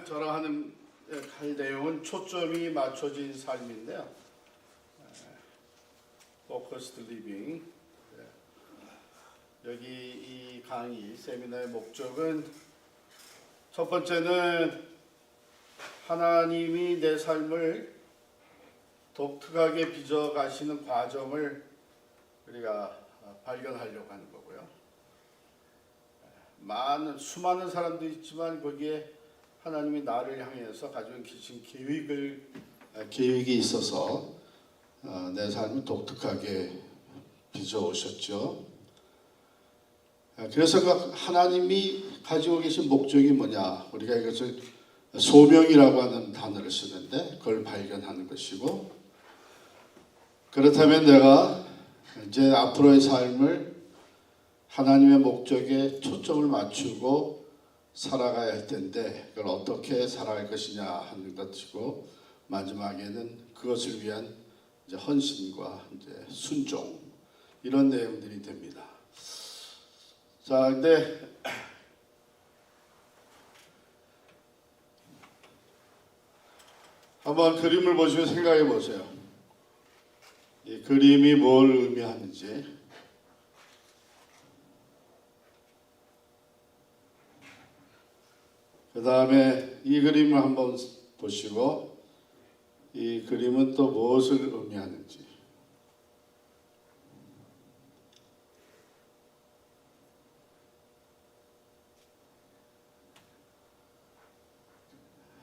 저랑 할 내용은 초점이 맞춰진 삶인데요. Focused Living. 여기 이 강의 세미나의 목적은 첫 번째는 하나님이 내 삶을 독특하게 빚어 가시는 과정을 우리가 발견하려고 하는 거고요. 수많은 사람도 있지만 거기에 하나님이 나를 향해서 가지고 계신 계획이 있어서 내 삶을 독특하게 빚어 오셨죠. 그래서 그 하나님이 가지고 계신 목적이 뭐냐? 우리가 이것을 소명이라고 하는 단어를 쓰는데 그걸 발견하는 것이고, 그렇다면 내가 이제 앞으로의 삶을 하나님의 목적에 초점을 맞추고 살아가야 할 텐데 그걸 어떻게 살아갈 것이냐 하는 것이고, 마지막에는 그것을 위한 이제 헌신과 이제 순종, 이런 내용들이 됩니다. 자, 근데 한번 그림을 보시고 생각해 보세요. 이 그림이 뭘 의미하는지. 그 다음에 이 그림을 한번 보시고 이 그림은 또 무엇을 의미하는지.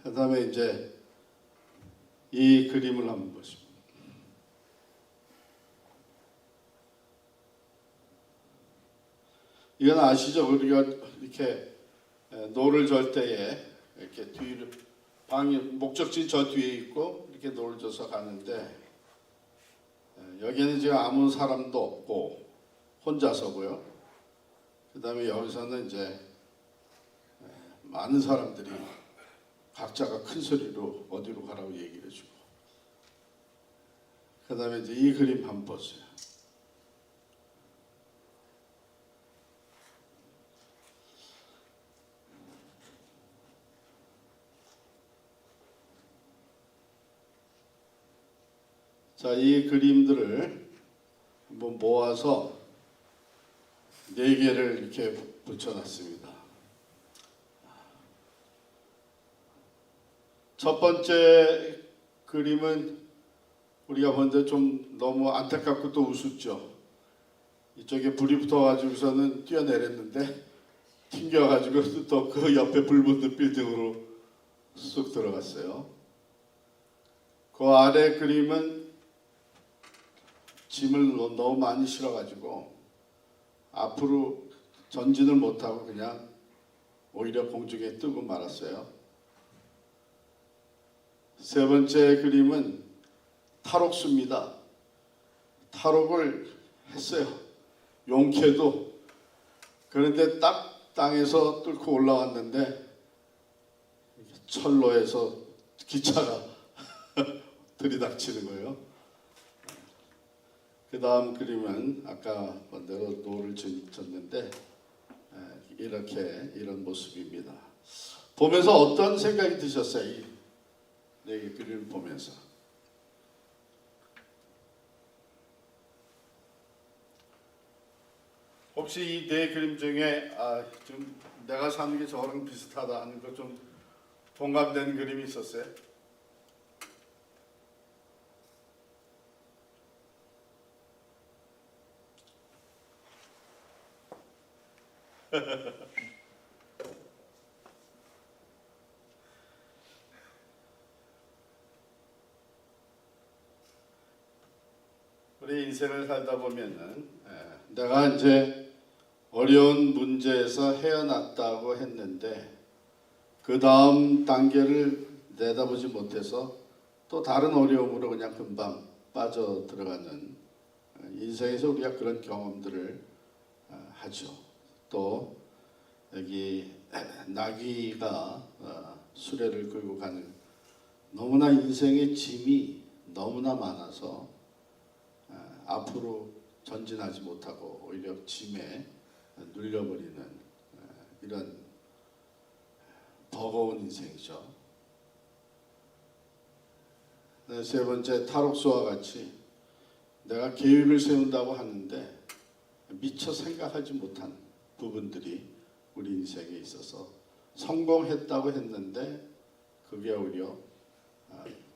그 다음에 이제 이 그림을 한번 보십시오. 이건 아시죠? 우리가 이렇게 노를 절 때에 이렇게 뒤로 목적지 저 뒤에 있고 이렇게 노를 져서 가는데, 여기는 지금 아무 사람도 없고 혼자서고요. 그 다음에 여기서는 이제 많은 사람들이 각자가 큰 소리로 어디로 가라고 얘기를 해주고, 그 다음에 이제 이 그림 한번 보세요. 자, 이 그림들을 한번 모아서 4개를 이렇게 붙여놨습니다. 첫 번째 그림은 우리가 본데 좀 너무 안타깝고 또 우습죠. 이쪽에 불이 붙어가지고서는 뛰어내렸는데 튕겨가지고 또 그 옆에 불 붙는 빌딩으로 쑥 들어갔어요. 그 아래 그림은 짐을 너무 많이 실어가지고 앞으로 전진을 못하고 그냥 오히려 공중에 뜨고 말았어요. 세 번째 그림은 탈옥수입니다. 탈옥을 했어요. 용케도. 그런데 딱 땅에서 뚫고 올라왔는데 철로에서 기차가 들이닥치는 거예요. 그 다음 그림은 아까 본대로 노를 졌는데 이런 모습입니다. 보면서 어떤 생각이 드셨어요? 이 그림을 보면서. 혹시 이 4그림 중에 좀 내가 사는 게 저랑 비슷하다 하는 거 좀 공감되는 그림이 있었어요? 우리 인생을 살다 보면은 내가 이제 어려운 문제에서 헤어났다고 했는데 그 다음 단계를 내다보지 못해서 또 다른 어려움으로 그냥 금방 빠져 들어가는, 인생에서 우리가 그런 경험들을 하죠. 또 여기 나귀가 수레를 끌고 가는, 너무나 인생의 짐이 너무나 많아서 앞으로 전진하지 못하고 오히려 짐에 눌려버리는 이런 버거운 인생이죠. 네, 세 번째, 탈옥수와 같이 내가 계획을 세운다고 하는데 미처 생각하지 못한 부분들이 우리 인생에 있어서 성공했다고 했는데 그게 오히려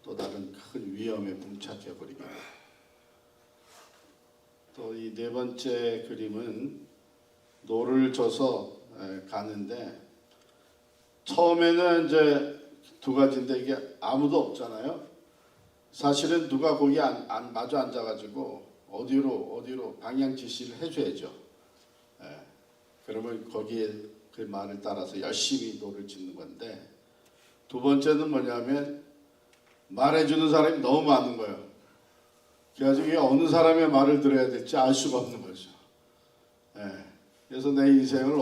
또 다른 큰 위험에 봉착해 버리게 돼요. 또 이 네 번째 그림은 노를 져서 가는데 처음에는 이제 두 가지인데 이게 아무도 없잖아요. 사실은 누가 거기 마주 앉아가지고 어디로 방향 지시를 해줘야죠. 그러면 거기에 그 말을 따라서 열심히 노를 짓는 건데 두 번째는 뭐냐면 말해주는 사람이 너무 많은 거예요. 그래가지고 이게 어느 사람의 말을 들어야 될지 알 수가 없는 거죠. 그래서 내 인생을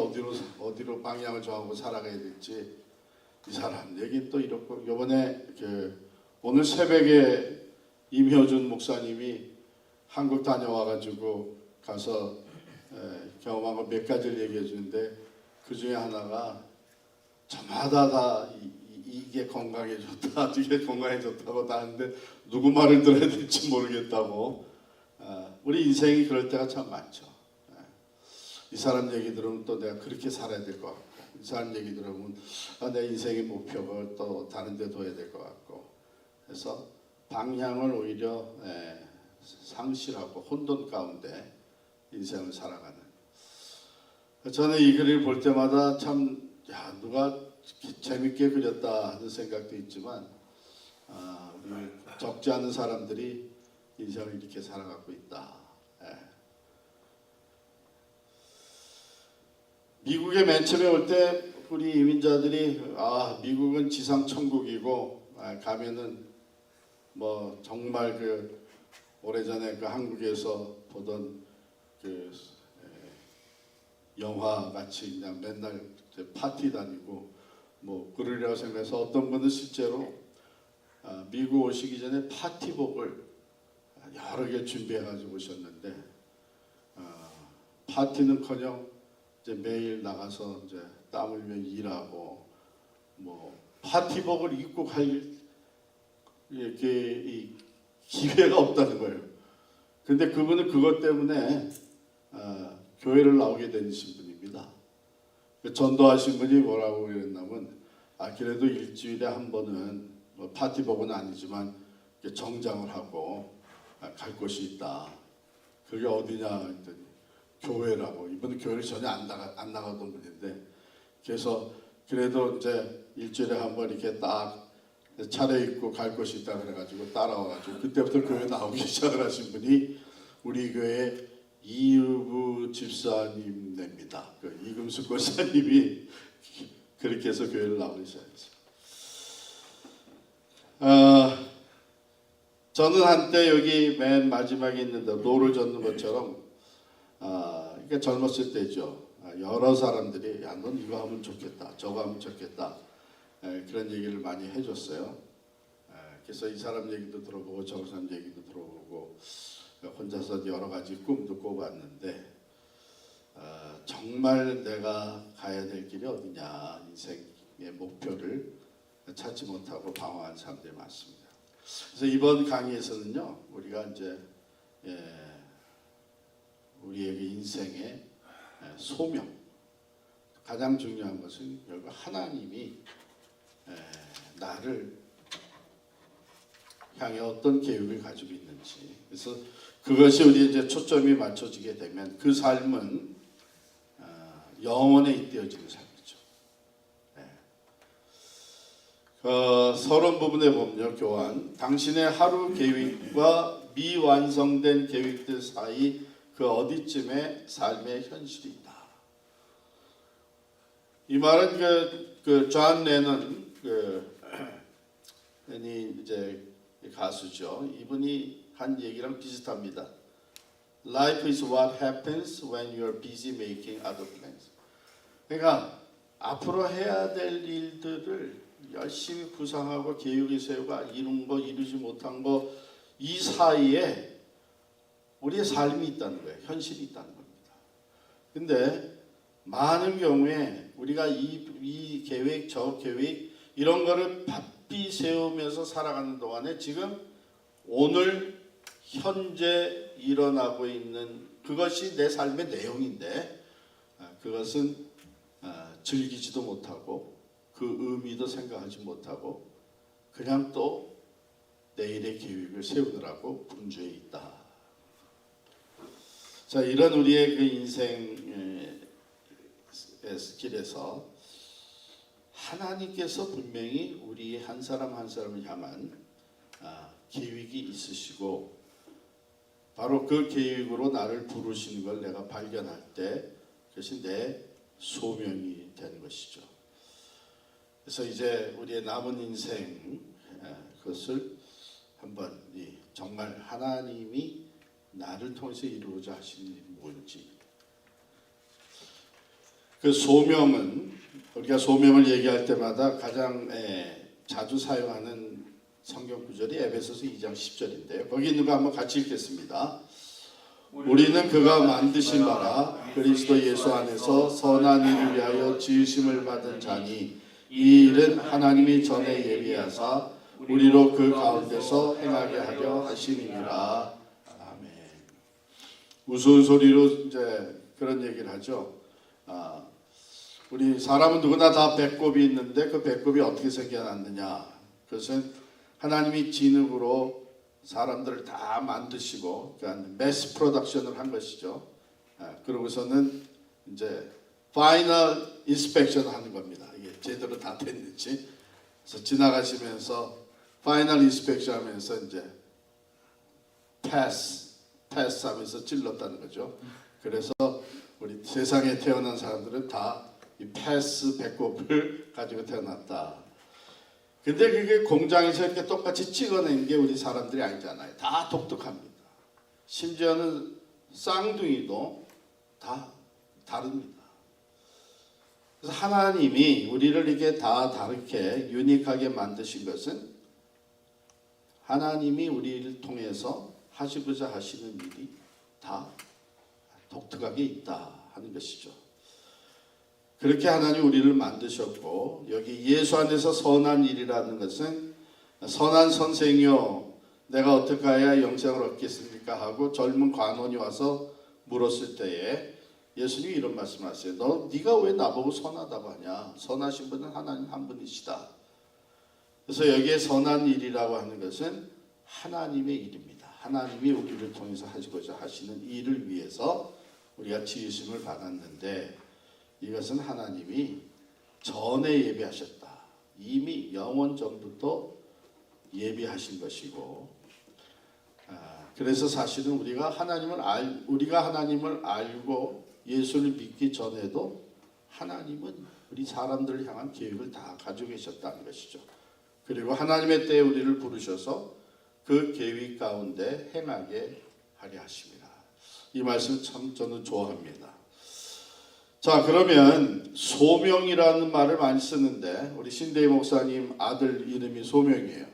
어디로 방향을 정하고 살아가야 될지 이 사람 얘기 또 이렇고 이번에 오늘 새벽에 임효준 목사님이 한국 다녀와가지고 가서 경험한 거 몇 가지를 얘기해 주는데 그 중에 하나가 저마다 다 이게 건강에 좋다, 이게 건강에 좋다고 다 하는데 누구 말을 들어야 될지 모르겠다고. 우리 인생이 그럴 때가 참 많죠. 이 사람 얘기 들으면 또 내가 그렇게 살아야 될 것 같고 이 사람 얘기 들으면 내 인생의 목표를 또 다른 데 둬야 될 것 같고 그래서 방향을 오히려 상실하고 혼돈 가운데 인생을 살아가는. 저는 이 글을 볼 때마다 참 누가 재밌게 그렸다 하는 생각도 있지만 우리 적지 않은 사람들이 인생을 이렇게 살아가고 있다. 미국에 맨 처음에 올 때 우리 이민자들이 미국은 지상 천국이고 가면은 뭐 정말 오래전에 한국에서 보던 영화 같이 그냥 맨날 파티 다니고 뭐 그러려고 생각해서 어떤 분은 실제로 미국 오시기 전에 파티복을 여러 개 준비해 가지고 오셨는데 파티는커녕 이제 매일 나가서 이제 땀 흘려 일하고 뭐 파티복을 입고 갈 이렇게 이 기회가 없다는 거예요. 근데 그분은 그것 때문에 교회를 나오게 되신 분입니다. 전도하신 분이 뭐라고 그랬냐면 그래도 일주일에 한 번은 뭐 파티복은 아니지만 정장을 하고 갈 곳이 있다. 그게 어디냐 했더니 교회라고. 이분은 교회를 전혀 안 나가던 분인데 그래서 그래도 이제 일주일에 한 번 이렇게 딱 차려입고 갈 곳이 있다 그래가지고 따라와가지고 그때부터 교회 나오기 시작을 하신 분이 우리 교회 이유부 집사님 됩니다. 이금숙 권사님이 그렇게 해서 교회를 나오기 시작했어요. 저는 한때 여기 맨 마지막에 있는데 노를 젓는 것처럼 그러니까 젊었을 때죠. 여러 사람들이 넌 이거 하면 좋겠다, 저거 하면 좋겠다 그런 얘기를 많이 해줬어요. 그래서 이 사람 얘기도 들어보고 저 사람 얘기도 들어보고 혼자서 여러 가지 꿈도 꿔봤는데 정말 내가 가야 될 길이 어디냐, 인생의 목표를 찾지 못하고 방황한 사람들이 많습니다. 그래서 이번 강의에서는요, 우리가 이제 우리에게 인생의 소명, 가장 중요한 것은 결국 하나님이 나를 향해 어떤 계획을 가지고 있는지, 그래서 그것이 우리 이제 초점이 맞춰지게 되면 그 삶은 영원에 잇대어지는 삶이죠. 서론 부분에 보면요, 교환, 당신의 하루 계획과 미완성된 계획들 사이 그 어디쯤에 삶의 현실이 있다. 이 말은 존 레넌 이제 가수죠. 이분이 한 얘기랑 비슷합니다. Life is what happens when you are busy making other plans. 그러니까 앞으로 해야 될 일들을 열심히 구상하고 계획을 세우고 이룬 거 이루지 못한 거 이 사이에 우리의 삶이 있다는 거예요. 현실이 있다는 겁니다. 근데 많은 경우에 우리가 이 이 계획 저 계획 이런 거를 바삐 세우면서 살아가는 동안에 지금 오늘 현재 일어나고 있는 그것이 내 삶의 내용인데 그것은 즐기지도 못하고 그 의미도 생각하지 못하고 그냥 또 내일의 계획을 세우느라고 분주해 있다. 자, 이런 우리의 그 인생의 길에서 하나님께서 분명히 우리 한 사람 한 사람을 향한 계획이 있으시고 바로 그 계획으로 나를 부르시는 걸 내가 발견할 때 그것이 내 소명이 되는 것이죠. 그래서 이제 우리의 남은 인생 그것을 한번 정말 하나님이 나를 통해서 이루고자 하시는 일이 뭔지 그 소명은 우리가 소명을 얘기할 때마다 가장 자주 사용하는 성경 구절이 에베소서 2장 10절인데요. 거기 있는 거 한번 같이 읽겠습니다. 우리는 그가 만드신 바라 그리스도 예수 안에서 선한 일을 위하여 지으심을 받은 자니 이 일은 하나님이 전에 예비하사 우리로 그 가운데서 행하게 하려 하심이니라. 아멘. 우스운 소리로 이제 그런 얘기를 하죠. 우리 사람은 누구나 다 배꼽이 있는데 그 배꼽이 어떻게 생겨났느냐? 그것은 하나님이 진흙으로 사람들을 다 만드시고 그러니까 매스 프로덕션을 한 것이죠. 그러고서는 이제 파이널 인스펙션 하는 겁니다. 이게 제대로 다 됐는지. 그래서 지나가시면서 파이널 인스펙션 하면서 이제 패스 하면서 찔렀다는 거죠. 그래서 우리 세상에 태어난 사람들은 다 이 패스 배꼽을 가지고 태어났다. 근데 그게 공장에서 이렇게 똑같이 찍어낸 게 우리 사람들이 아니잖아요. 다 독특합니다. 심지어는 쌍둥이도 다 다릅니다. 그래서 하나님이 우리를 이렇게 다 다르게 유니크하게 만드신 것은 하나님이 우리를 통해서 하시고자 하시는 일이 다 독특하게 있다 하는 것이죠. 그렇게 하나님 우리를 만드셨고 여기 예수 안에서 선한 일이라는 것은 선한 선생이요 내가 어떻게 해야 영생을 얻겠습니까 하고 젊은 관원이 와서 물었을 때에 예수님이 이런 말씀하세요. 네가 왜 나보고 선하다고 하냐? 선하신 분은 하나님 한 분이시다. 그래서 여기에 선한 일이라고 하는 것은 하나님의 일입니다. 하나님이 우리를 통해서 하시고자 하시는 일을 위해서 우리가 지으심을 받았는데 이것은 하나님이 전에 예비하셨다. 이미 영원 전부터 예비하신 것이고 그래서 사실은 우리가 하나님을 알고 예수를 믿기 전에도 하나님은 우리 사람들을 향한 계획을 다 가지고 계셨다는 것이죠. 그리고 하나님의 때에 우리를 부르셔서 그 계획 가운데 행하게 하려 하십니다. 이 말씀 참 저는 좋아합니다. 자, 그러면 소명이라는 말을 많이 쓰는데 우리 신대희 목사님 아들 이름이 소명이에요.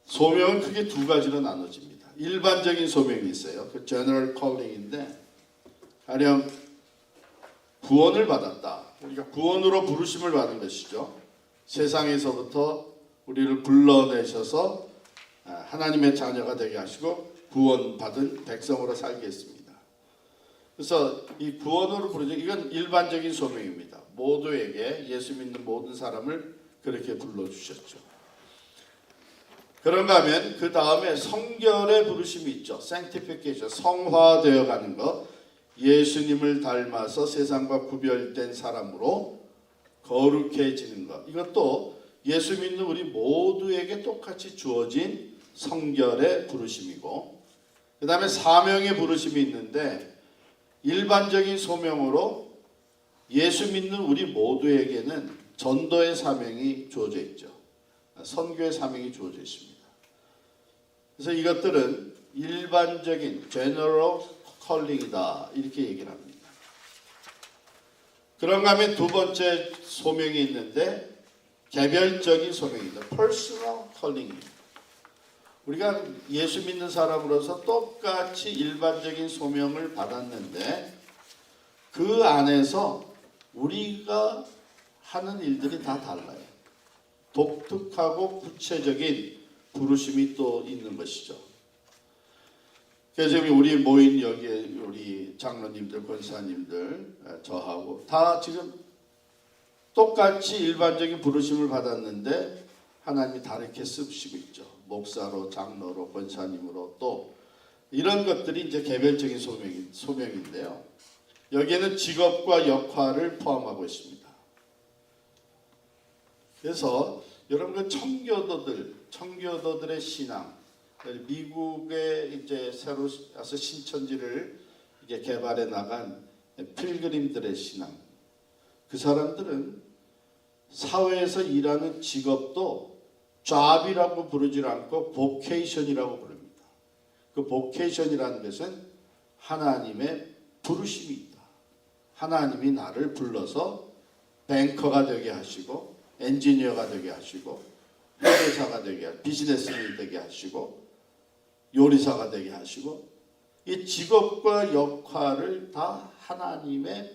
소명은 크게 두 가지로 나눠집니다. 일반적인 소명이 있어요. 그 general calling인데 가령 구원을 받았다. 우리가 구원으로 부르심을 받은 것이죠. 세상에서부터 우리를 불러내셔서 하나님의 자녀가 되게 하시고 구원받은 백성으로 살게 했습니다. 그래서 이 구원으로 부르죠. 이건 일반적인 소명입니다. 모두에게 예수 믿는 모든 사람을 그렇게 불러주셨죠. 그런가 하면 그 다음에 성결의 부르심이 있죠. sanctification, 성화되어 가는 것. 예수님을 닮아서 세상과 구별된 사람으로 거룩해지는 것. 이것도 예수 믿는 우리 모두에게 똑같이 주어진 성결의 부르심이고 그 다음에 사명의 부르심이 있는데 일반적인 소명으로 예수 믿는 우리 모두에게는 전도의 사명이 주어져 있죠. 선교의 사명이 주어져 있습니다. 그래서 이것들은 일반적인 general calling이다 이렇게 얘기를 합니다. 그런가 하면 두 번째 소명이 있는데 개별적인 소명입니다. personal calling입니다. 우리가 예수 믿는 사람으로서 똑같이 일반적인 소명을 받았는데 그 안에서 우리가 하는 일들이 다 달라요. 독특하고 구체적인 부르심이 또 있는 것이죠. 그래서 우리 모인 여기에 우리 장로님들, 권사님들, 저하고 다 지금 똑같이 일반적인 부르심을 받았는데 하나님이 다르게 쓰시고 있죠. 목사로, 장로로, 권사님으로 또 이런 것들이 이제 개별적인 소명인데요. 여기에는 직업과 역할을 포함하고 있습니다. 그래서 여러분 청교도들의 신앙, 미국에 이제 새로 와서 신천지를 이제 개발해 나간 필그림들의 신앙, 그 사람들은 사회에서 일하는 직업도 job이라고 부르지 않고 vocation이라고 부릅니다. 그 vocation이라는 것은 하나님의 부르심이 있다. 하나님이 나를 불러서 뱅커가 되게 하시고 엔지니어가 되게 하시고 회계사가 되게 하시고 비즈니스맨이 되게 하시고 요리사가 되게 하시고 이 직업과 역할을 다 하나님의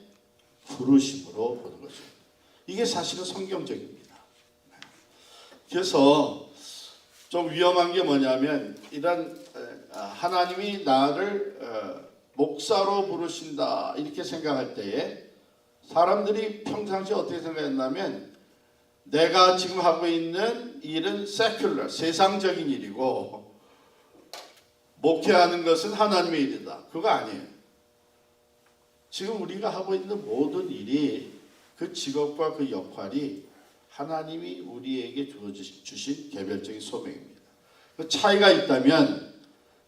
부르심으로 보는 거죠. 이게 사실은 성경적입니다. 그래서 좀 위험한 게 뭐냐면 이런 하나님이 나를 목사로 부르신다 이렇게 생각할 때에 사람들이 평상시에 어떻게 생각했냐면 내가 지금 하고 있는 일은 세큘러, 세상적인 일이고 목회하는 것은 하나님의 일이다. 그거 아니에요. 지금 우리가 하고 있는 모든 일이 그 직업과 그 역할이 하나님이 우리에게 주신 개별적인 소명입니다. 그 차이가 있다면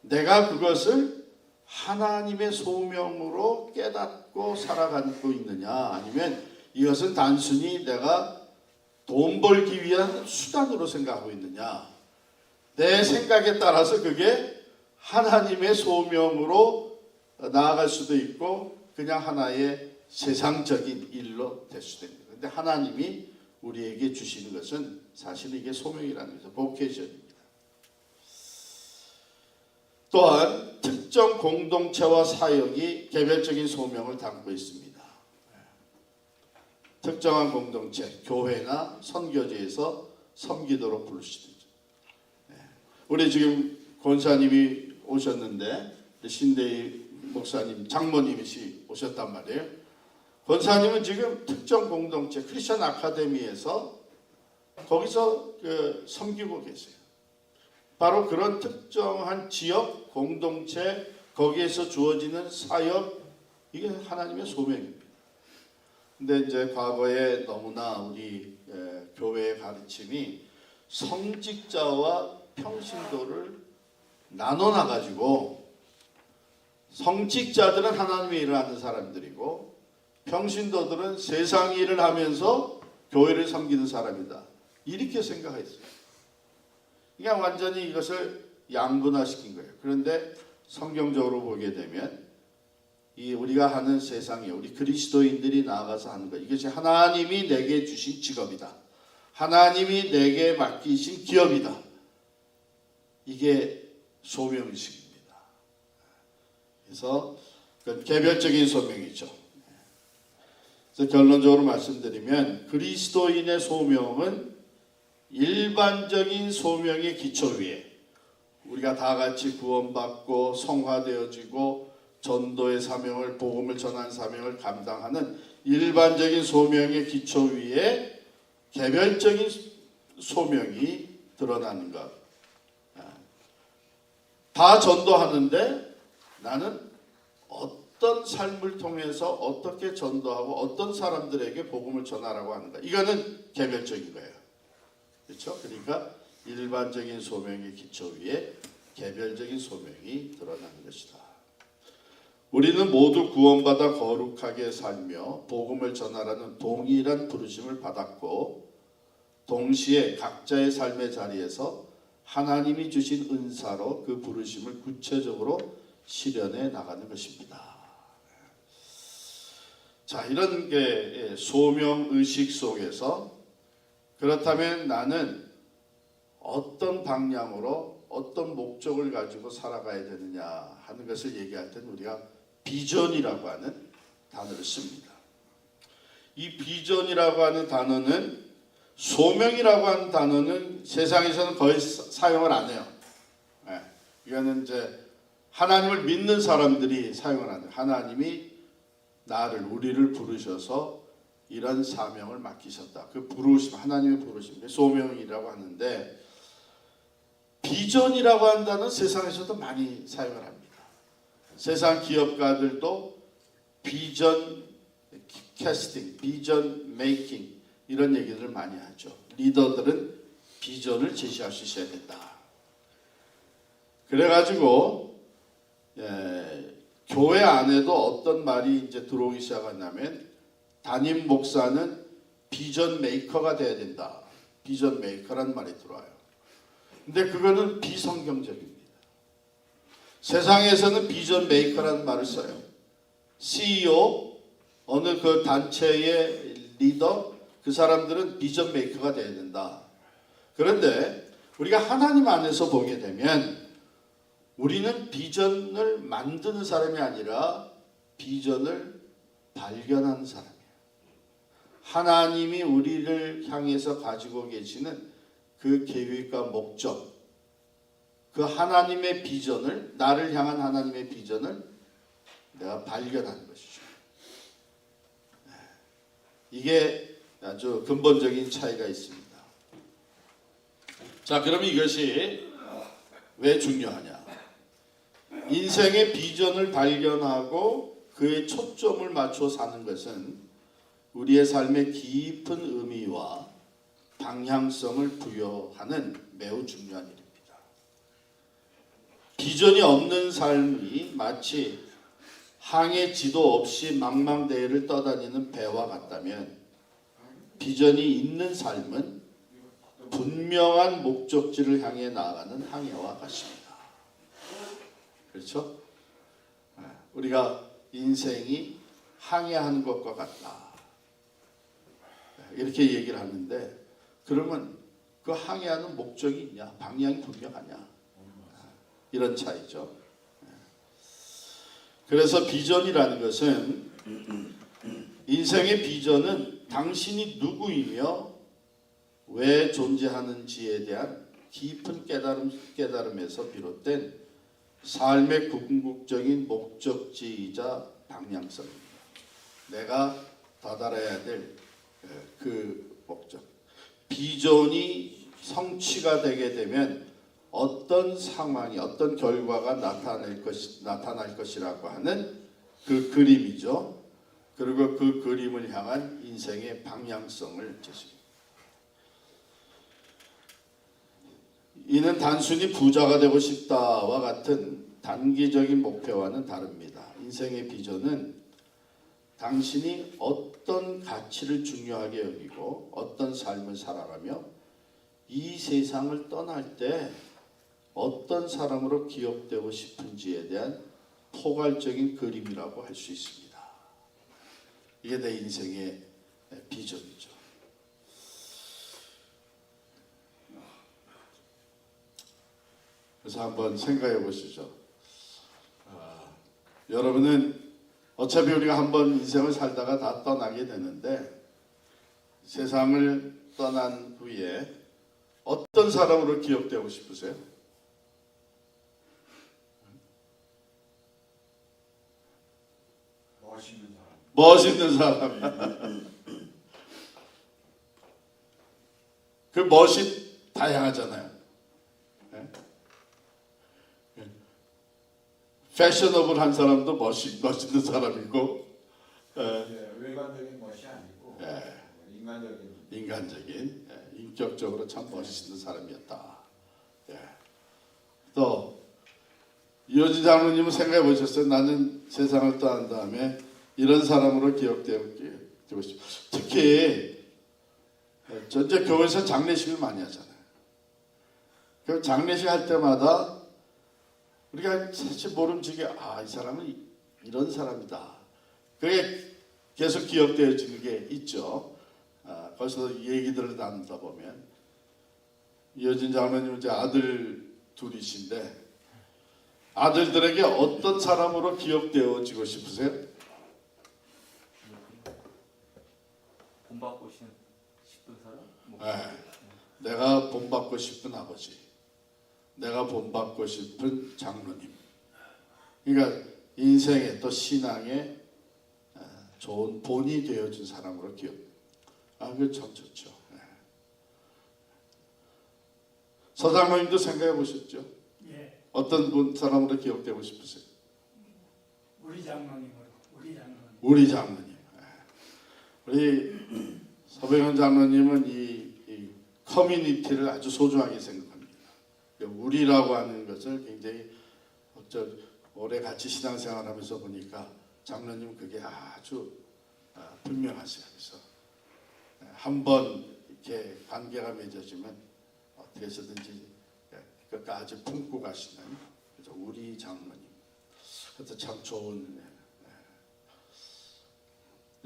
내가 그것을 하나님의 소명으로 깨닫고 살아가고 있느냐 아니면 이것은 단순히 내가 돈 벌기 위한 수단으로 생각하고 있느냐. 내 생각에 따라서 그게 하나님의 소명으로 나아갈 수도 있고 그냥 하나의 세상적인 일로 될 수도 있습니다. 그런데 하나님이 우리에게 주시는 것은 사실은 이게 소명이라는 거죠. 보케이션입니다. 또한 특정 공동체와 사역이 개별적인 소명을 담고 있습니다. 특정한 공동체, 교회나 선교지에서 섬기도록 부르시죠. 우리 지금 권사님이 오셨는데 신대희 목사님, 장모님이 오셨단 말이에요. 권사님은 지금 특정 공동체 크리스천 아카데미에서 거기서 섬기고 계세요. 바로 그런 특정한 지역 공동체 거기에서 주어지는 사역 이게 하나님의 소명입니다. 근데 이제 과거에 너무나 우리 교회의 가르침이 성직자와 평신도를 나눠놔 가지고 성직자들은 하나님의 일을 하는 사람들이고 평신도들은 세상 일을 하면서 교회를 섬기는 사람이다. 이렇게 생각했어요. 그냥 완전히 이것을 양분화시킨 거예요. 그런데 성경적으로 보게 되면 이 우리가 하는 세상에 우리 그리스도인들이 나아가서 하는 것 이것이 하나님이 내게 주신 직업이다. 하나님이 내게 맡기신 기업이다. 이게 소명의식입니다. 그래서 개별적인 소명이죠. 그래서 결론적으로 말씀드리면 그리스도인의 소명은 일반적인 소명의 기초 위에 우리가 다 같이 구원받고 성화되어지고 전도의 사명을 복음을 전하는 사명을 감당하는 일반적인 소명의 기초 위에 개별적인 소명이 드러나는 것. 다 전도하는데 나는 어떤 삶을 통해서 어떻게 전도하고 어떤 사람들에게 복음을 전하라고 하는가. 이거는 개별적인 거예요. 그렇죠? 그러니까 일반적인 소명의 기초 위에 개별적인 소명이 드러나는 것이다. 우리는 모두 구원받아 거룩하게 살며 복음을 전하라는 동일한 부르심을 받았고 동시에 각자의 삶의 자리에서 하나님이 주신 은사로 그 부르심을 구체적으로 실현해 나가는 것입니다. 자, 이런 게 소명의식 속에서 그렇다면 나는 어떤 방향으로 어떤 목적을 가지고 살아가야 되느냐 하는 것을 얘기할 때는 우리가 비전이라고 하는 단어를 씁니다. 이 비전이라고 하는 단어는, 소명이라고 하는 단어는 세상에서는 거의 사용을 안 해요. 예, 이거는 이제 하나님을 믿는 사람들이 사용을 안 해요. 하나님이 우리를 부르셔서 이런 사명을 맡기셨다. 그 부르심, 하나님의 부르심, 소명이라고 하는데, 비전이라고 하는 단어는 세상에서도 많이 사용을 합니다. 세상 기업가들도 비전 캐스팅, 비전 메이킹 이런 얘기들을 많이 하죠. 리더들은 비전을 제시할 수 있어야 된다. 그래가지고 교회 안에도 어떤 말이 이제 들어오기 시작하냐면, 담임 목사는 비전 메이커가 돼야 된다. 비전 메이커라는 말이 들어와요. 근데 그거는 비성경적입니다. 세상에서는 비전 메이커라는 말을 써요. CEO, 어느 그 단체의 리더, 그 사람들은 비전 메이커가 돼야 된다. 그런데 우리가 하나님 안에서 보게 되면 우리는 비전을 만드는 사람이 아니라 비전을 발견하는 사람이에요. 하나님이 우리를 향해서 가지고 계시는 그 계획과 목적, 그 하나님의 비전을, 나를 향한 하나님의 비전을 내가 발견하는 것이죠. 이게 아주 근본적인 차이가 있습니다. 자, 그럼 이것이 왜 중요하냐? 인생의 비전을 발견하고 그에 초점을 맞춰 사는 것은 우리의 삶의 깊은 의미와 방향성을 부여하는 매우 중요한 일입니다. 비전이 없는 삶이 마치 항해 지도 없이 망망대해를 떠다니는 배와 같다면, 비전이 있는 삶은 분명한 목적지를 향해 나아가는 항해와 같습니다. 그렇죠? 우리가 인생이 항해하는 것과 같다, 이렇게 얘기를 하는데, 그러면 그 항해하는 목적이 있냐? 방향이 분명하냐? 이런 차이죠. 그래서 비전이라는 것은, 인생의 비전은 당신이 누구이며 왜 존재하는지에 대한 깊은 깨달음에서 비롯된 삶의 궁극적인 목적지이자 방향성입니다. 내가 다다라야 될 그 목적. 비전이 성취가 되게 되면 어떤 상황이, 어떤 결과가 나타날 것이라고 하는 그 그림이죠. 그리고 그 그림을 향한 인생의 방향성을 제시합니다. 이는 단순히 부자가 되고 싶다와 같은 단기적인 목표와는 다릅니다. 인생의 비전은 당신이 어떤 가치를 중요하게 여기고 어떤 삶을 살아가며 이 세상을 떠날 때 어떤 사람으로 기억되고 싶은지에 대한 포괄적인 그림이라고 할 수 있습니다. 이게 내 인생의 비전이죠. 그래서 한번 생각해 보시죠. 여러분은 어차피 우리가 한번 인생을 살다가 다 떠나게 되는데, 세상을 떠난 후에 어떤 사람으로 기억되고 싶으세요? 멋있는 사람. 그 멋이 다양하잖아요. 패셔너블한 사람도 멋있는 사람이고, 외관적인 멋이 아니고 인간적인 인격적으로 참 멋있는 사람이었다. 또 이호진 장로님은 생각해 보셨어요? 나는 세상을 떠난 다음에 이런 사람으로 기억되고 싶어. 특히 전체 교회에서 장례식을 많이 하잖아요. 그 장례식 할 때마다 우리가 사실 모름지게 이 사람은 이런 사람이다. 그게 계속 기억되어지는 게 있죠. 거기서 얘기들을 나누다 보면, 이호진 장로님은 이제 아들 둘이신데, 아들들에게 어떤 사람으로 기억되어지고 싶으세요? 내가 본받고 싶은 아버지, 내가 본받고 싶은 장로님. 그러니까 인생의 또 신앙의 좋은 본이 되어준 사람으로 기억. 그거 참 좋죠. 서장로님도 생각해 보셨죠? 예, 어떤 사람으로 기억되고 싶으세요? 우리 장로님으로, 우리 장로님. 우리 장로님. 우리 서병현 장로님은 이 커뮤니티를 아주 소중하게 생각합니다. 우리라고 하는 것을 굉장히 오래 같이 신앙생활하면서 보니까 장로님 그게 아주 분명하세요. 그래서 한번 이렇게 관계가 맺어지면 어떻게 해서든지 끝까지 품고 가시는 그래서 우리 장로님. 그것도 참 좋은.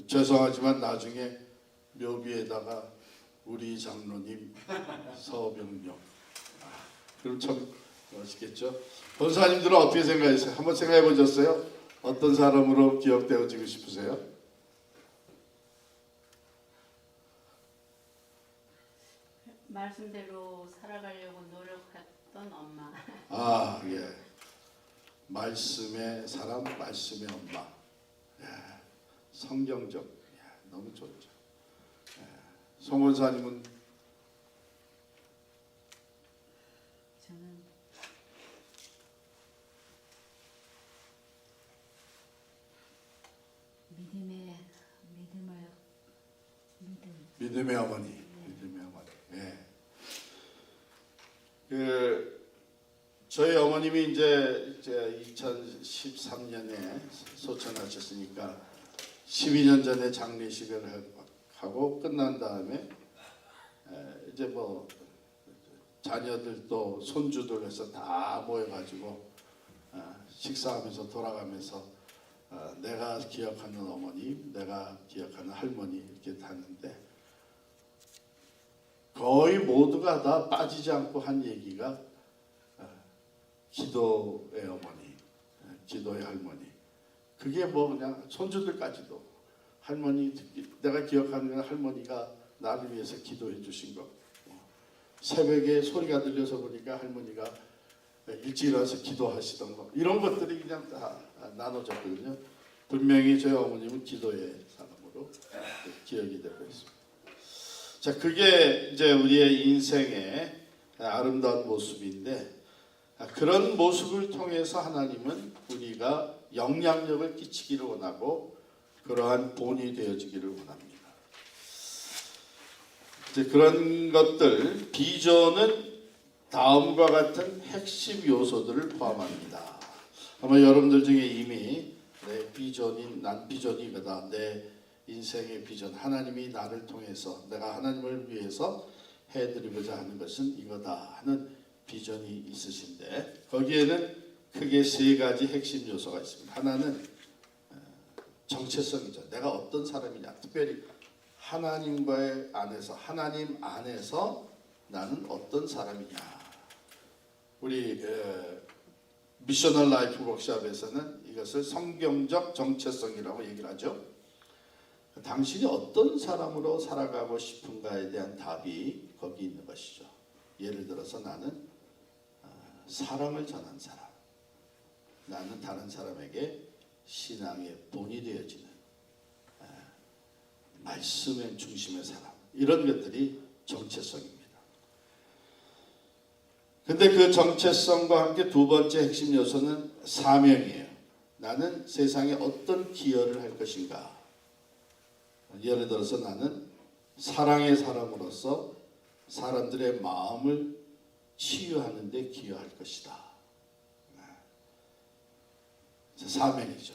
죄송하지만 나중에 묘비에다가 우리 장로님 서병룡. 그럼 참 멋있겠죠. 권사님들은 어떻게 생각하세요? 한번 생각해 보셨어요? 어떤 사람으로 기억되어지고 싶으세요? 말씀대로 살아가려고 노력했던 엄마. 예. 말씀의 사람, 말씀의 엄마. 성경적. 너무 좋죠. 송 권사님은 저는 믿음의 어머니. 믿음의 어머니. 저희 어머님이 이제 2013년에 소천하셨으니까 12년 전에 장례식을 하고 끝난 다음에 이제 뭐 자녀들도 손주들 해서 다 모여가지고 식사하면서 돌아가면서 내가 기억하는 어머니, 내가 기억하는 할머니 이렇게 하는데 거의 모두가 다 빠지지 않고 한 얘기가 기도의 어머니, 기도의 할머니. 그게 뭐 그냥 손주들까지도 할머니, 내가 기억하는 할머니가 나를 위해서 기도해 주신 것. 새벽에 소리가 들려서 보니까 할머니가 일찍 일어나서 기도하시던 거. 이런 것들이 그냥 다 나눠졌거든요. 분명히 저희 어머님은 기도의 사람으로 기억이 되고 있습니다. 자, 그게 이제 우리의 인생의 아름다운 모습인데 그런 모습을 통해서 하나님은 우리가 영향력을 끼치기를 원하고 그러한 본이 되어지기를 원합니다. 이제 그런 것들, 비전은 다음과 같은 핵심 요소들을 포함합니다. 아마 여러분들 중에 이미 내 비전인 난 비전이 이거다. 내 인생의 비전, 하나님이 나를 통해서 내가 하나님을 위해서 해드리고자 하는 것은 이거다 하는 비전이 있으신데 거기에는 크게 세 가지 핵심 요소가 있습니다. 하나는 정체성이죠. 내가 어떤 사람이냐. 특별히 하나님과의 안에서 하나님 안에서 나는 어떤 사람이냐. 우리 미셔널 라이프 워크숍에서는 이것을 성경적 정체성이라고 얘기를 하죠. 당신이 어떤 사람으로 살아가고 싶은가에 대한 답이 거기 있는 것이죠. 예를 들어서 나는 사랑을 전한 사람, 나는 다른 사람에게 신앙의 본이 되어지는 말씀의 중심의 사람, 이런 것들이 정체성입니다. 근데 그 정체성과 함께 두 번째 핵심 요소는 사명이에요. 나는 세상에 어떤 기여를 할 것인가. 예를 들어서 나는 사랑의 사람으로서 사람들의 마음을 치유하는 데 기여할 것이다. 사명이죠.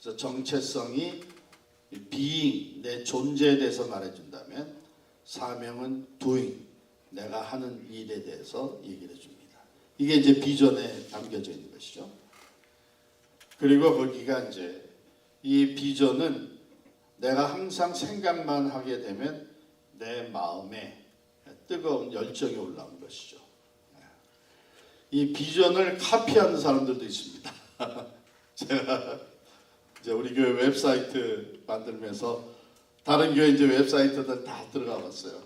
그래서 정체성이 being, 내 존재에 대해서 말해준다면 사명은 doing, 내가 하는 일에 대해서 얘기를 해줍니다. 이게 이제 비전에 담겨져 있는 것이죠. 그리고 거기가 이제 이 비전은 내가 항상 생각만 하게 되면 내 마음에 뜨거운 열정이 올라오는 것이죠. 이 비전을 카피하는 사람들도 있습니다. 제가 이제 우리 교회 웹사이트 만들면서 다른 교회 이제 웹사이트들 다 들어가 봤어요.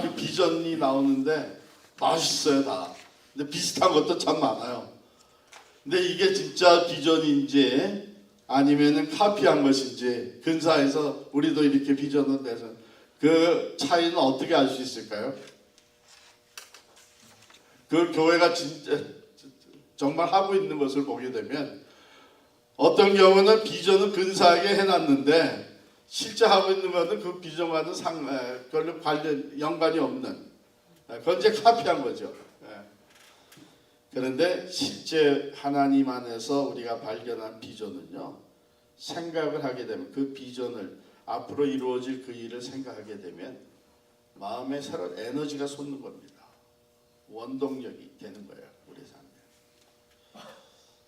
그 비전이 나오는데 맛있어요 다. 근데 비슷한 것도 참 많아요. 근데 이게 진짜 비전인지 아니면은 카피한 것인지 근사해서 우리도 이렇게 비전을 내서 그 차이는 어떻게 알 수 있을까요? 그 교회가 진짜 정말 하고 있는 것을 보게 되면 어떤 경우는 비전은 근사하게 해놨는데 실제 하고 있는 것은 그 비전과는 별로 연관이 없는 그건 이제 카피한 거죠. 그런데 실제 하나님 안에서 우리가 발견한 비전은요, 생각을 하게 되면 그 비전을 앞으로 이루어질 그 일을 생각하게 되면 마음에 새로운 에너지가 솟는 겁니다. 원동력이 되는 거예요, 우리 삶에.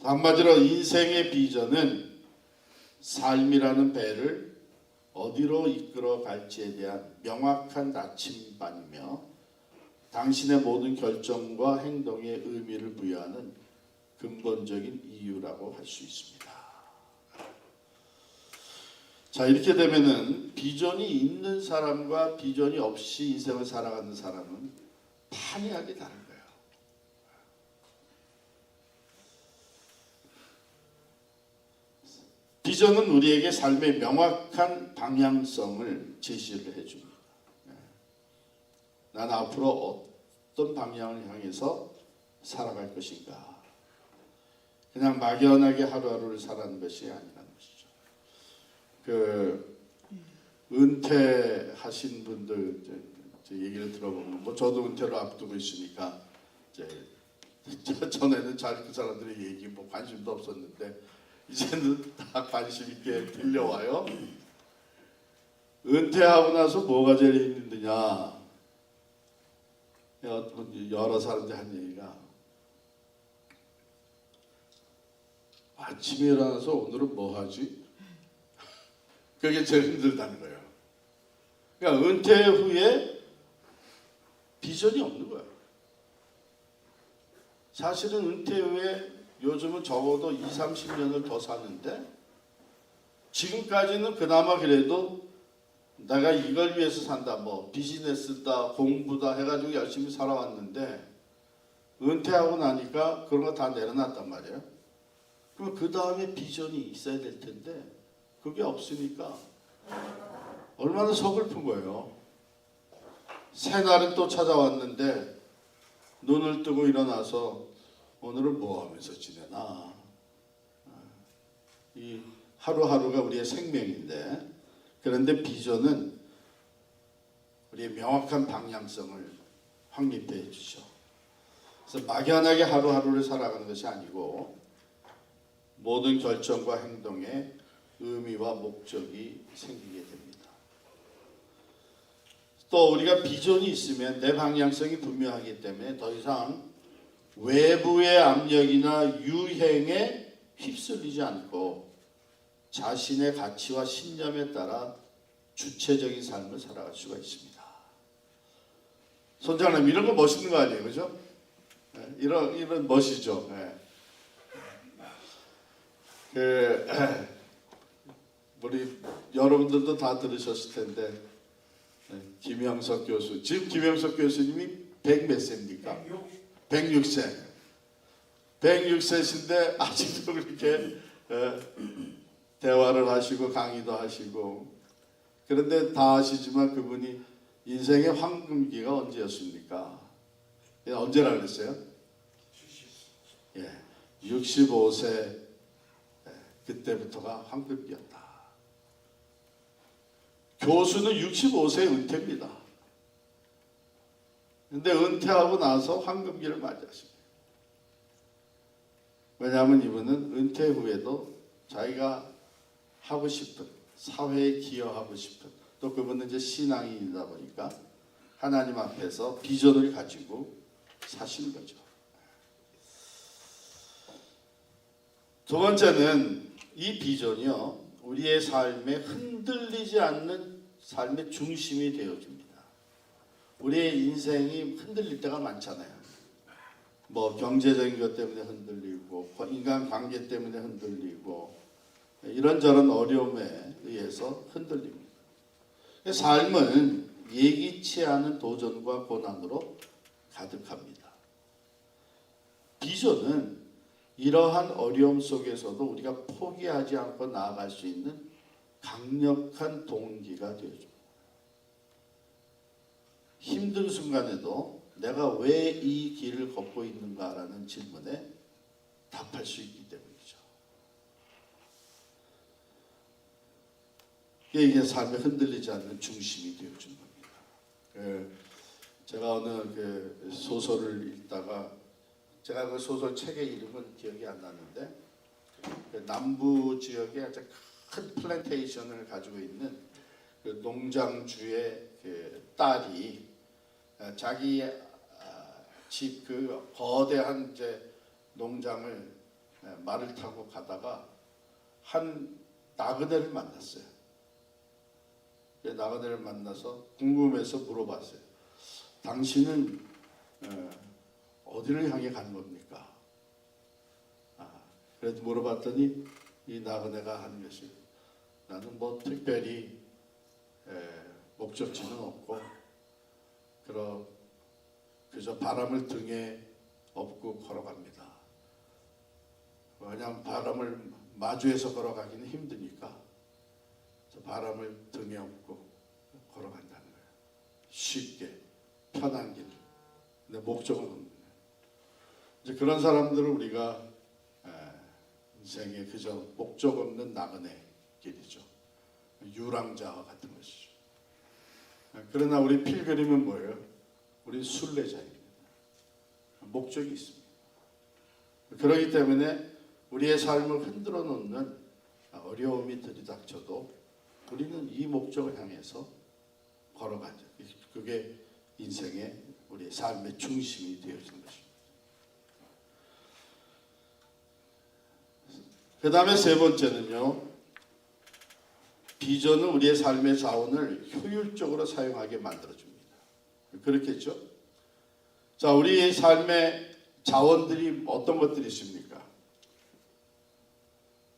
한마디로 인생의 비전은 삶이라는 배를 어디로 이끌어 갈지에 대한 명확한 나침반이며 당신의 모든 결정과 행동에 의미를 부여하는 근본적인 이유라고 할 수 있습니다. 자, 이렇게 되면은 비전이 있는 사람과 비전이 없이 인생을 살아가는 사람은 판이하게 다른 거예요. 비전은 우리에게 삶의 명확한 방향성을 제시를 해줍니다. 난 앞으로 어떤 방향을 향해서 살아갈 것인가. 그냥 막연하게 하루하루를 살아가는 것이 아니라는 것이죠. 은퇴하신 분들 얘기를 들어보면 뭐 저도 은퇴를 앞두고 있으니까 전에는 잘 그 사람들의 얘기 뭐 관심도 없었는데 이제는 다 관심 있게 들려와요. 은퇴하고 나서 뭐가 제일 힘드냐? 여러 사람들이 한 얘기가 아침에 일어나서 오늘은 뭐 하지? 그게 제일 힘들다는 거예요. 그러니까 은퇴 후에 비전이 없는 거예요. 사실은 은퇴 후에 요즘은 적어도 20, 30년을 더 사는데 지금까지는 그나마 그래도 내가 이걸 위해서 산다, 뭐 비즈니스다, 공부다 해가지고 열심히 살아왔는데 은퇴하고 나니까 그런 거 다 내려놨단 말이에요. 그럼 그 다음에 비전이 있어야 될 텐데 그게 없으니까 얼마나 서글픈 거예요. 새날은 또 찾아왔는데 눈을 뜨고 일어나서 오늘은 뭐 하면서 지내나. 이 하루하루가 우리의 생명인데 그런데 비전은 우리의 명확한 방향성을 확립해 주죠. 그래서 막연하게 하루하루를 살아가는 것이 아니고 모든 결정과 행동에 의미와 목적이 생기게 됩니다. 또 우리가 비전이 있으면 내 방향성이 분명하기 때문에 더 이상 외부의 압력이나 유행에 휩쓸리지 않고 자신의 가치와 신념에 따라 주체적인 삶을 살아갈 수가 있습니다. 손장님 이런 거 멋있는 거 아니에요, 그죠? 네, 이런 멋이죠. 네. 우리 여러분들도 다 들으셨을 텐데 김영석 교수, 지금 김영석 교수님이 100 몇 세입니까? 106세. 106세신데 아직도 그렇게 대화를 하시고 강의도 하시고 그런데 다 아시지만 그분이 인생의 황금기가 언제였습니까? 언제라 그랬어요? 65세 그때부터가 황금기였다. 교수는 65세 은퇴입니다. 근데 은퇴하고 나서 황금기를 맞이하십니다. 왜냐하면 이분은 은퇴 후에도 자기가 하고 싶은 사회에 기여하고 싶은 또 그분은 이제 신앙인이다 보니까 하나님 앞에서 비전을 가지고 사시는 거죠. 두 번째는 이 비전이요 우리의 삶에 흔들리지 않는 삶의 중심이 되어줍니다. 우리의 인생이 흔들릴 때가 많잖아요. 뭐 경제적인 것 때문에 흔들리고 인간관계 때문에 흔들리고 이런저런 어려움에 의해서 흔들립니다. 삶은 예기치 않은 도전과 고난으로 가득합니다. 비전은 이러한 어려움 속에서도 우리가 포기하지 않고 나아갈 수 있는 강력한 동기가 되어줍니다. 힘든 순간에도 내가 왜 이 길을 걷고 있는가라는 질문에 답할 수 있기 때문이죠. 이게 삶에 흔들리지 않는 중심이 되어준 겁니다. 제가 어느 소설을 읽다가 제가 그 소설 책의 이름은 기억이 안 나는데 남부 지역에 아주 큰 플랜테이션을 가지고 있는 그 농장주의 그 딸이 자기 집 그 거대한 이제 농장을 말을 타고 가다가 한 나그네를 만났어요. 나그네를 만나서 궁금해서 물어봤어요. 당신은 어디를 향해 가는 겁니까? 그래도 물어봤더니 이 나그네가 하는 것이 나는 뭐 특별히 목적지는 없고 그저 바람을 등에 업고 걸어갑니다. 왜냐하면 바람을 마주해서 걸어가기는 힘드니까 저 바람을 등에 업고 걸어간다는 거예요. 쉽게 편한 길. 근데 목적은 없는 거예요. 이제 그런 사람들을 우리가 인생에 그저 목적 없는 나그네 길이죠. 유랑자와 같은 것이죠. 그러나 우리 필그림은 뭐예요? 우리 순례자입니다. 목적이 있습니다. 그렇기 때문에 우리의 삶을 흔들어 놓는 어려움이 들이닥쳐도 우리는 이 목적을 향해서 걸어가죠. 그게 인생의 우리의 삶의 중심이 되어지는 것입니다. 그 다음에 세 번째는요. 비전은 우리의 삶의 자원을 효율적으로 사용하게 만들어줍니다. 그렇겠죠? 자, 우리의 삶의 자원들이 어떤 것들이 있습니까?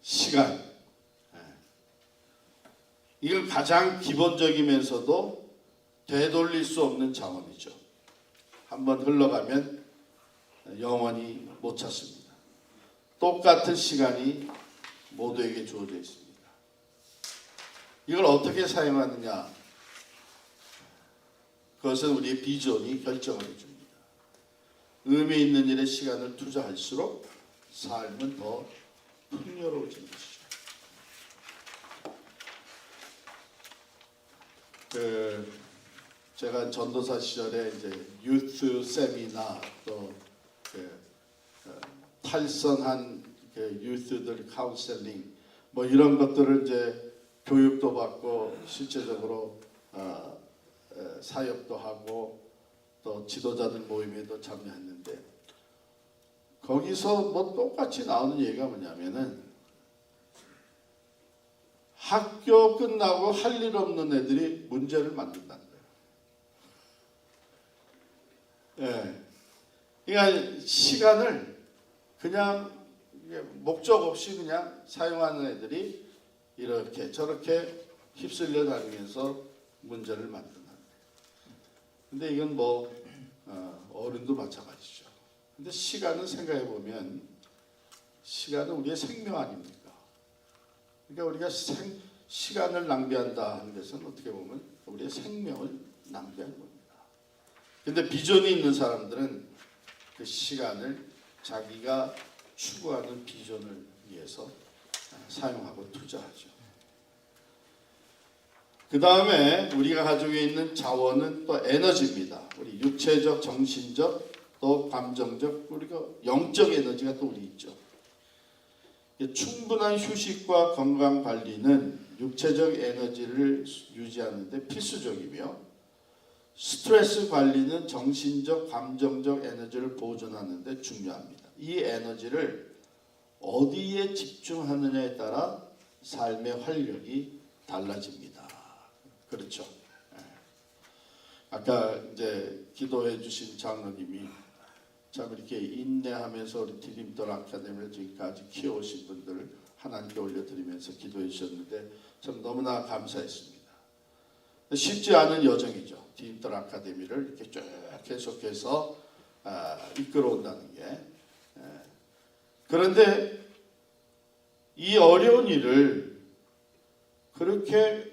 시간. 이건 가장 기본적이면서도 되돌릴 수 없는 자원이죠. 한번 흘러가면 영원히 못 찾습니다. 똑같은 시간이 모두에게 주어져 있습니다. 이걸 어떻게 사용하느냐? 그것은 우리의 비전이 결정을 해줍니다. 의미 있는 일에 시간을 투자할수록 삶은 더 풍요로워지는 것이죠. 제가 전도사 시절에 이제 유스 세미나 또 탈선한 유스들 카운셀링 뭐 이런 것들을 이제 교육도 받고 실제적으로 사역도 하고 또 지도자들 모임에도 참여했는데 거기서 뭐 똑같이 나오는 얘기가 뭐냐면은 학교 끝나고 할 일 없는 애들이 문제를 만든다는 거예요. 예. 그러니까 시간을 그냥 목적 없이 그냥 사용하는 애들이 이렇게 저렇게 휩쓸려 다니면서 문제를 만든다. 근데 이건 뭐 어른도 마찬가지죠. 근데 시간은 생각해 보면 시간은 우리의 생명 아닙니까? 그러니까 우리가 시간을 낭비한다 하는 것은 어떻게 보면 우리의 생명을 낭비하는 겁니다. 근데 비전이 있는 사람들은 그 시간을 자기가 추구하는 비전을 위해서 사용하고 투자하죠. 그 다음에 우리가 가지고 있는 자원은 또 에너지입니다. 우리 육체적, 정신적, 또 감정적, 우리가 영적 에너지가 또 우리 있죠. 충분한 휴식과 건강 관리는 육체적 에너지를 유지하는 데 필수적이며 스트레스 관리는 정신적, 감정적 에너지를 보존하는 데 중요합니다. 이 에너지를 어디에 집중하느냐에 따라 삶의 활력이 달라집니다. 그렇죠. 아까 이제 기도해 주신 장로님이 참 이렇게 인내하면서 우리 디딤돌 아카데미를 지금까지 키워오신 분들을 하나님께 올려드리면서 기도해 주셨는데 참 너무나 감사했습니다. 쉽지 않은 여정이죠. 윈터 아카데미를 이렇게 쭉 계속해서 이끌어온다는 게. 그런데 이 어려운 일을 그렇게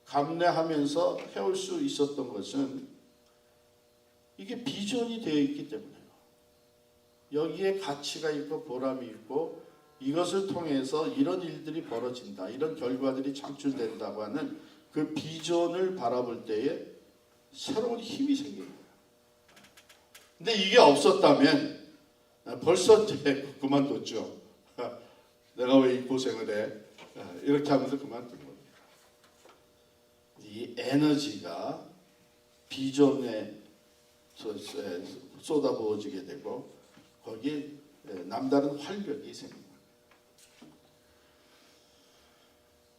감내하면서 해올 수 있었던 것은 이게 비전이 되어 있기 때문에요. 여기에 가치가 있고 보람이 있고 이것을 통해서 이런 일들이 벌어진다, 이런 결과들이 창출된다고 하는 그 비전을 바라볼 때에 새로운 힘이 생기는 거예요. 근데 이게 없었다면 벌써 그만뒀죠. 내가 왜 이 고생을 해? 이렇게 하면서 그만둔 겁니다. 이 에너지가 비전에 쏟아부어지게 되고 거기에 남다른 활력이 생깁니다.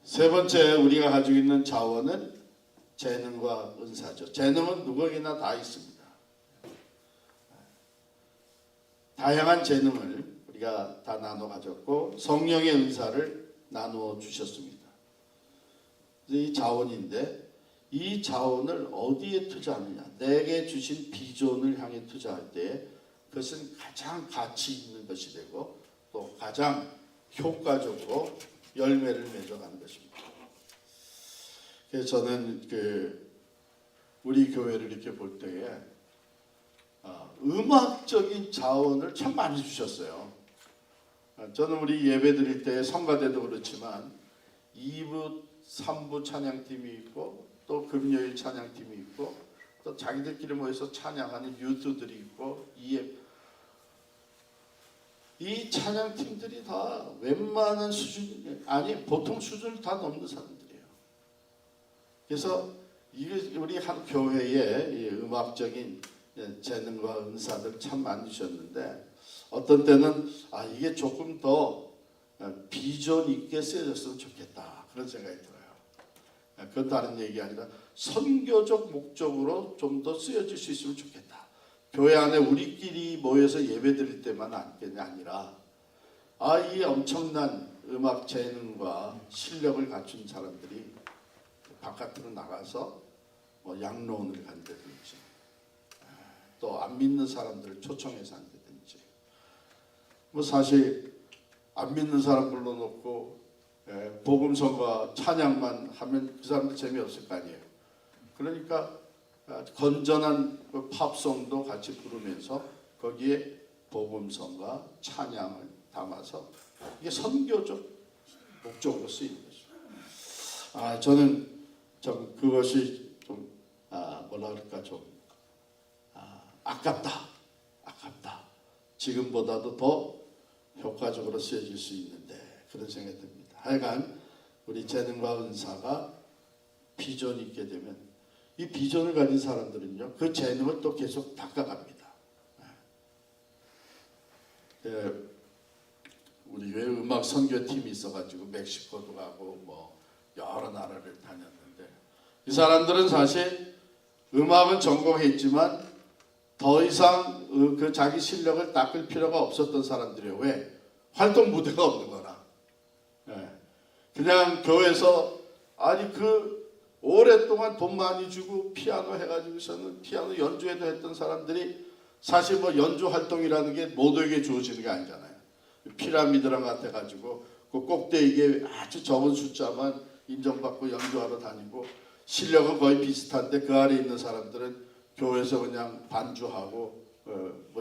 세 번째 우리가 가지고 있는 자원은 재능과 은사죠. 재능은 누구에게나 다 있습니다. 다양한 재능을 우리가 다 나눠 가졌고 성령의 은사를 나누어 주셨습니다. 이 자원인데 이 자원을 어디에 투자하느냐? 내게 주신 비전을 향해 투자할 때 그것은 가장 가치 있는 것이 되고 또 가장 효과적으로 열매를 맺어가는 것입니다. 그래서 저는 우리 교회를 이렇게 볼 때에 음악적인 자원을 참 많이 주셨어요. 저는 우리 예배 드릴 때 성가대도 그렇지만 2부, 3부 찬양팀이 있고 또 금요일 찬양팀이 있고 또 자기들끼리 모여서 찬양하는 유튜들이 있고 이 찬양팀들이 다 웬만한 수준 아니 보통 수준을 다 넘는 사람들이에요. 그래서 이게 우리 한 교회의 음악적인 재능과 은사들 참 많이 주셨는데 어떤 때는 이게 조금 더 비전 있게 쓰여졌으면 좋겠다 그런 생각이 들어요. 그건 다른 얘기 아니라 선교적 목적으로 좀 더 쓰여질 수 있으면 좋겠다. 교회 안에 우리끼리 모여서 예배 드릴 때만 아니라 이 엄청난 음악 재능과 실력을 갖춘 사람들이 바깥으로 나가서 양로원을 간다든지 또 안 믿는 사람들을 초청해서 한다든지 사실 안 믿는 사람 불러놓고 복음성과 찬양만 하면 그 사람들 재미없을 거 아니에요. 그러니까 건전한 팝송도 같이 부르면서 거기에 복음성과 찬양을 담아서 이게 선교적 목적으로 쓰이는 거죠. 저는 좀 그것이 좀 뭐라 그럴까 좀 아깝다. 지금보다도 더 효과적으로 쓰여질 수 있는데 그런 생각이 듭니다. 하여간 우리 재능과 은사가 비전이 있게 되면 이 비전을 가진 사람들은요 그 재능을 또 계속 닦아갑니다. 우리 교회 음악 선교팀이 있어가지고 멕시코도 가고 여러 나라를 다녔는데 이 사람들은 사실 음악은 전공했지만 더 이상 그 자기 실력을 닦을 필요가 없었던 사람들이에요. 왜? 활동 무대가 없는 거라. 그냥 교회에서 오랫동안 돈 많이 주고 피아노 해가지고서는 피아노 연주회도 했던 사람들이 사실 연주 활동이라는 게 모두에게 주어지는 게 아니잖아요. 피라미드랑 같아가지고 그 꼭대기에 아주 적은 숫자만 인정받고 연주하러 다니고 실력은 거의 비슷한데 그 아래 있는 사람들은 교회에서 그냥 반주하고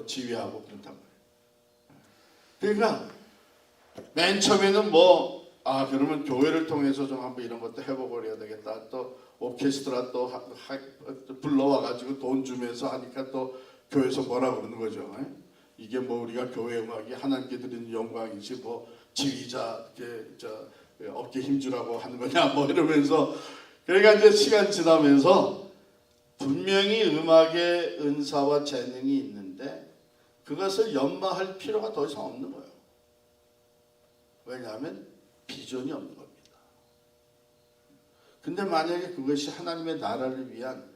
지휘하고 그렇단 말이에요. 그러니까 맨 처음에는 그러면 교회를 통해서 좀 한번 이런 것도 해보고 그래야 되겠다. 또 오케스트라 또 불러와가지고 돈 주면서 하니까 또 교회에서 뭐라 그러는 거죠. 이게 우리가 교회 음악이 하나님께 드리는 영광이지 지휘자 어깨 힘주라고 하는 거냐 이러면서 그러니까 이제 시간 지나면서 분명히 음악의 은사와 재능이 있는데 그것을 연마할 필요가 더 이상 없는 거예요. 왜냐하면 비전이 없는 겁니다. 근데 만약에 그것이 하나님의 나라를 위한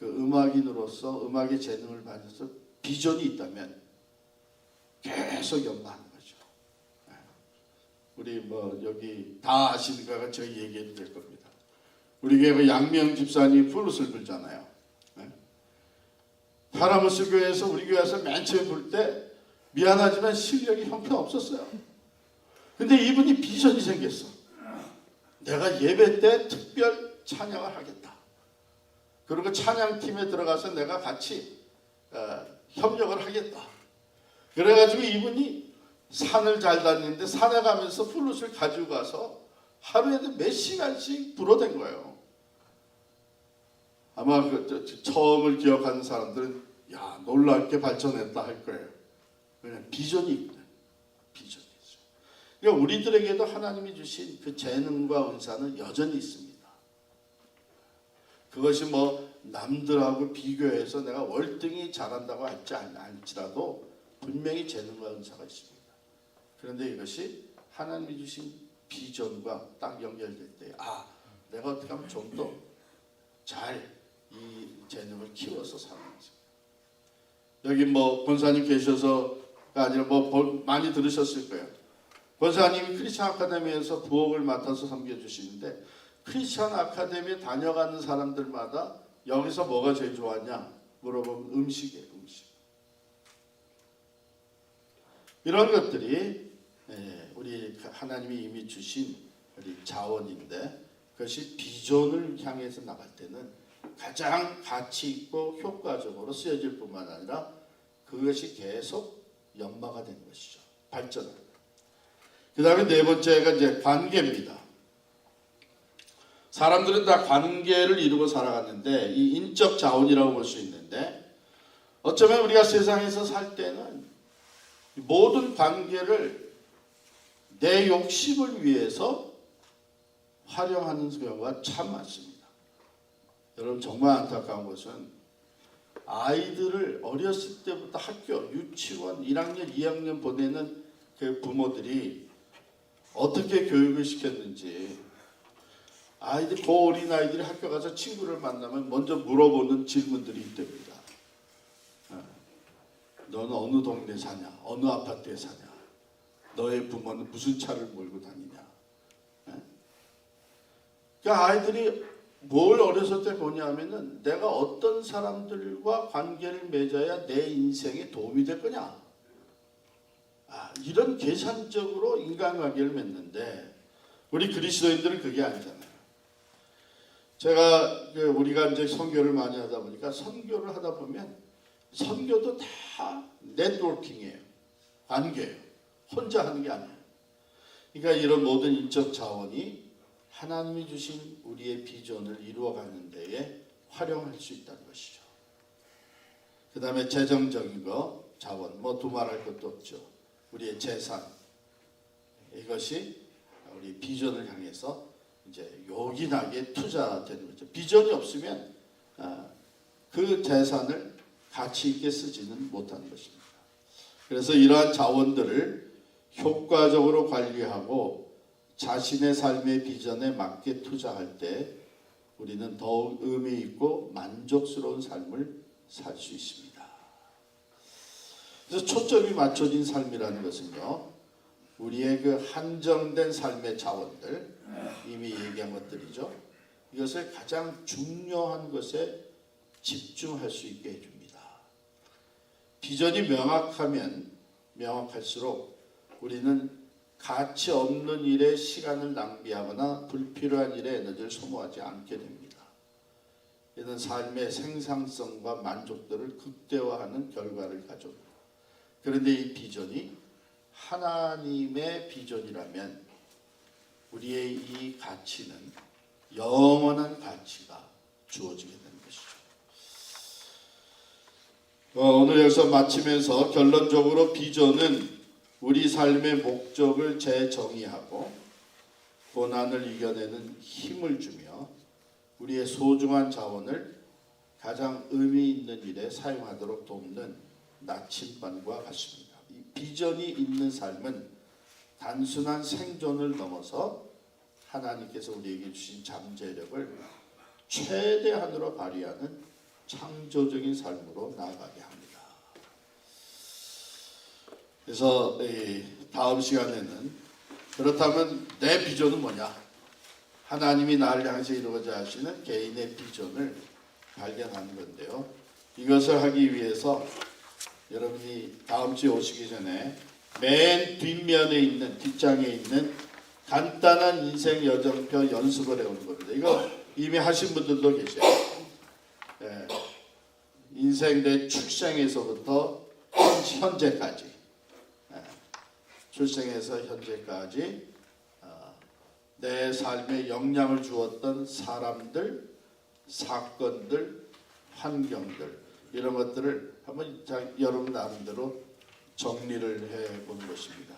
그 음악인으로서 음악의 재능을 가져서 비전이 있다면 계속 연마하는 거죠. 우리 여기 다 아시니까 저희 얘기해도 될 겁니다. 우리 교회 양명 집사님 플룻을 불잖아요. 파라모스 교회에서 우리 교회에서 맨 처음 볼 때 미안하지만 실력이 형편없었어요. 근데 이분이 비전이 생겼어. 내가 예배 때 특별 찬양을 하겠다. 그리고 찬양팀에 들어가서 내가 같이 협력을 하겠다. 그래가지고 이분이 산을 잘 다니는데 산에 가면서 플룻을 가지고 가서 하루에도 몇 시간씩 불어댄 거예요. 아마 처음을 기억하는 사람들은 야, 놀랍게 발전했다 할 거예요. 왜냐하면 비전이 있거든. 비전이 있어요. 그러니까 우리들에게도 하나님이 주신 그 재능과 은사는 여전히 있습니다. 그것이 뭐 남들하고 비교해서 내가 월등히 잘한다고 할지 않지라도 분명히 재능과 은사가 있습니다. 그런데 이것이 하나님이 주신 비전과 딱 연결될 때 내가 어떻게 하면 좀 더 잘 이 재능을 키워서 사는 것입니다. 여기 뭐 권사님 계셔서가 아니라 뭐 많이 들으셨을 거예요. 권사님이 크리스천 아카데미에서 부엌을 맡아서 섬겨주시는데 크리스천 아카데미에 다녀가는 사람들마다 여기서 뭐가 제일 좋았냐 물어보면 음식이에요. 음식. 이런 것들이 우리 하나님이 이미 주신 우리 자원인데 그것이 비전을 향해서 나갈 때는 가장 가치 있고 효과적으로 쓰여질 뿐만 아니라 그것이 계속 연마가 되는 것이죠. 발전합니다. 그 다음에 네 번째가 이제 관계입니다. 사람들은 다 관계를 이루고 살아갔는데 이 인적 자원이라고 볼 수 있는데 어쩌면 우리가 세상에서 살 때는 모든 관계를 내 욕심을 위해서 활용하는 경우가 참 많습니다. 여러분 정말 안타까운 것은 아이들을 어렸을 때부터 학교, 유치원 1학년, 2학년 보내는 그 부모들이 어떻게 교육을 시켰는지 아이들, 그 어린 아이들이 학교 가서 친구를 만나면 먼저 물어보는 질문들이 있답니다. 너는 어느 동네 사냐? 어느 아파트에 사냐? 너의 부모는 무슨 차를 몰고 다니냐? 그러니까 아이들이 뭘 어렸을 때 보냐면은 내가 어떤 사람들과 관계를 맺어야 내 인생에 도움이 될 거냐? 이런 계산적으로 인간관계를 맺는데 우리 그리스도인들은 그게 아니잖아요. 제가 우리가 이제 선교를 많이 하다 보니까 선교를 하다 보면 선교도 다 네트워킹이에요. 관계예요. 혼자 하는 게 아니에요. 그러니까 이런 모든 인적 자원이 하나님이 주신 우리의 비전을 이루어가는 데에 활용할 수 있다는 것이죠. 그 다음에 재정적인 거, 자원, 뭐 두말할 것도 없죠. 우리의 재산, 이것이 우리 비전을 향해서 이제 요긴하게 투자되는 거죠. 비전이 없으면 그 재산을 가치 있게 쓰지는 못하는 것입니다. 그래서 이러한 자원들을 효과적으로 관리하고 자신의 삶의 비전에 맞게 투자할 때 우리는 더욱 의미 있고 만족스러운 삶을 살 수 있습니다. 그래서 초점이 맞춰진 삶이라는 것은요, 우리의 그 한정된 삶의 자원들, 이미 얘기한 것들이죠. 이것을 가장 중요한 것에 집중할 수 있게 해줍니다. 비전이 명확하면 명확할수록 우리는 가치 없는 일에 시간을 낭비하거나 불필요한 일에 에너지를 소모하지 않게 됩니다. 이는 삶의 생산성과 만족도를 극대화하는 결과를 가져옵니다. 그런데 이 비전이 하나님의 비전이라면 우리의 이 가치는 영원한 가치가 주어지게 되는 것이죠. 오늘 여기서 마치면서 결론적으로 비전은 우리 삶의 목적을 재정의하고 고난을 이겨내는 힘을 주며 우리의 소중한 자원을 가장 의미 있는 일에 사용하도록 돕는 나침반과 같습니다. 이 비전이 있는 삶은 단순한 생존을 넘어서 하나님께서 우리에게 주신 잠재력을 최대한으로 발휘하는 창조적인 삶으로 나아가게 합니다. 그래서 다음 시간에는 그렇다면 내 비전은 뭐냐? 하나님이 나를 향해서 이루고자 하시는 개인의 비전을 발견하는 건데요. 이것을 하기 위해서 여러분이 다음 주에 오시기 전에 맨 뒷면에 있는 뒷장에 있는 간단한 인생 여정표 연습을 해오는 겁니다. 이거 이미 하신 분들도 계셔요. 예, 인생 내 출생에서부터 현재까지, 예, 출생에서 현재까지 내 삶에 영향을 주었던 사람들, 사건들, 환경들 이런 것들을 한번 여러분 나름대로 정리를 해보는 것입니다.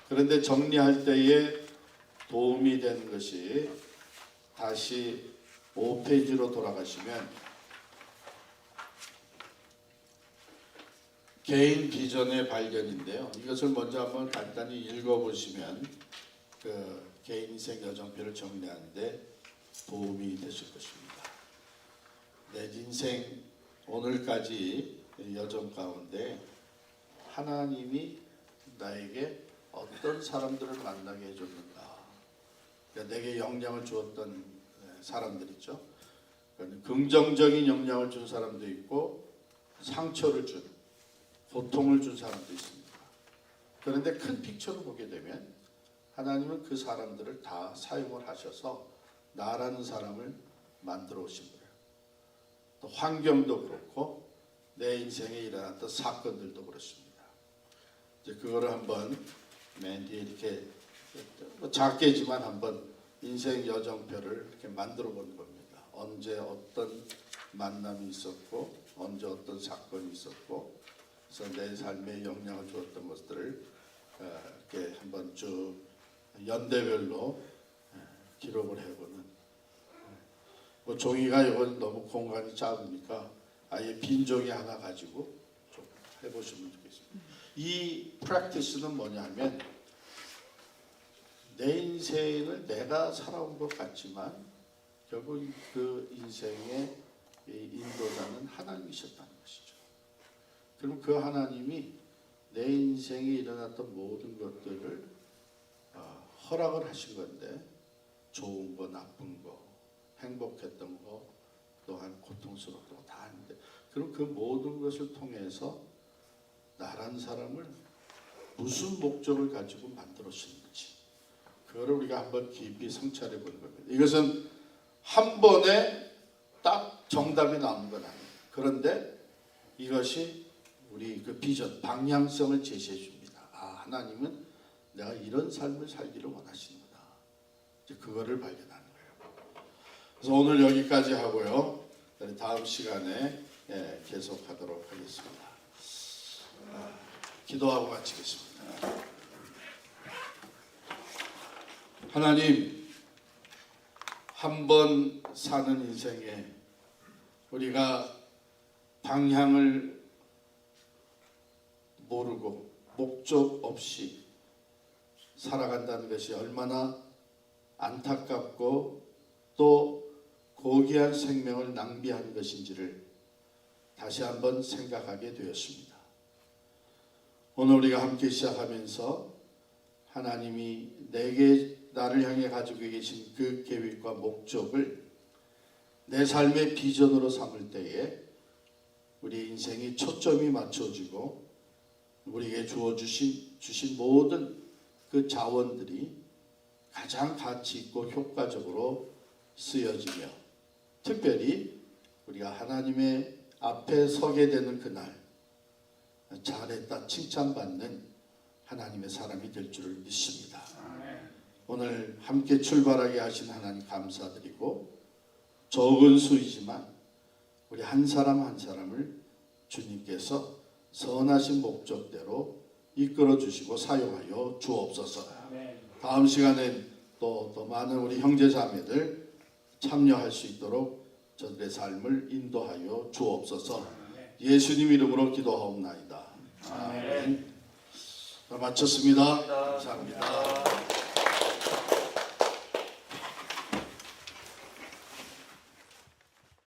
그런데 정리할 때에 도움이 되는 것이 다시 5페이지로 돌아가시면 개인 비전의 발견인데요. 이것을 먼저 한번 간단히 읽어보시면 그 개인 인생 여정표를 정리하는데 도움이 되실 것입니다. 내 인생 오늘까지 여정 가운데 하나님이 나에게 어떤 사람들을 만나게 해줬는가. 그러니까 내게 영향을 주었던 사람들 있죠. 긍정적인 영향을 준 사람도 있고 상처를 준, 고통을 준 사람도 있습니다. 그런데 큰 픽처로 보게 되면 하나님은 그 사람들을 다 사용을 하셔서 나라는 사람을 만들어 오신 거예요. 또 환경도 그렇고 내 인생에 일어났던 사건들도 그렇습니다. 이제 그거를 한번 맨 뒤에 이렇게 작게지만 한번 인생 여정표를 이렇게 만들어 보는 겁니다. 언제 어떤 만남이 있었고 언제 어떤 사건이 있었고 그래서 내 삶에 영향을 주었던 것들을 이렇게 한번 쭉 연대별로 기록을 해보는. 뭐 종이가 이건 너무 공간이 작으니까 아예 빈 종이 하나 가지고 좀 해보시면 좋겠습니다. 이 프랙티스는 뭐냐면 내 인생을 내가 살아온 것 같지만 결국 그 인생의 인도자는 하나님이셨다는 것이죠. 그럼 그 하나님이 내 인생에 일어났던 모든 것들을 허락을 하신 건데 좋은 거 나쁜 거 행복했던 거 또한 고통스러웠던 거 다 하는데 그럼 그 모든 것을 통해서 나란 사람을 무슨 목적을 가지고 만들었는지 그거를 우리가 한번 깊이 성찰해 보는 겁니다. 이것은 한 번에 딱 정답이 나오는 건 아니에요. 그런데 이것이 우리 그 비전, 방향성을 제시해 줍니다. 아, 하나님은 내가 이런 삶을 살기를 원하시는구나. 이제 그거를 발견하는 거예요. 그래서 오늘 여기까지 하고요. 다음 시간에 계속하도록 하겠습니다. 기도하고 마치겠습니다. 하나님, 한 번 사는 인생에 우리가 방향을 모르고 목적 없이 살아간다는 것이 얼마나 안타깝고 또 고귀한 생명을 낭비하는 것인지를 다시 한번 생각하게 되었습니다. 오늘 우리가 함께 시작하면서 하나님이 나를 향해 가지고 계신 그 계획과 목적을 내 삶의 비전으로 삼을 때에 우리 인생이 초점이 맞춰지고 우리에게 주신 모든 그 자원들이 가장 가치 있고 효과적으로 쓰여지며 특별히 우리가 하나님의 앞에 서게 되는 그날 잘했다 칭찬받는 하나님의 사람이 될 줄을 믿습니다. 오늘 함께 출발하게 하신 하나님 감사드리고 적은 수이지만 우리 한 사람 한 사람을 주님께서 선하신 목적대로 이끌어 주시고 사용하여 주옵소서. 다음 시간엔 또 많은 우리 형제자매들 참여할 수 있도록 저들의 삶을 인도하여 주옵소서. 예수님 이름으로 기도하옵나이다. 아멘. 마쳤습니다. 감사합니다.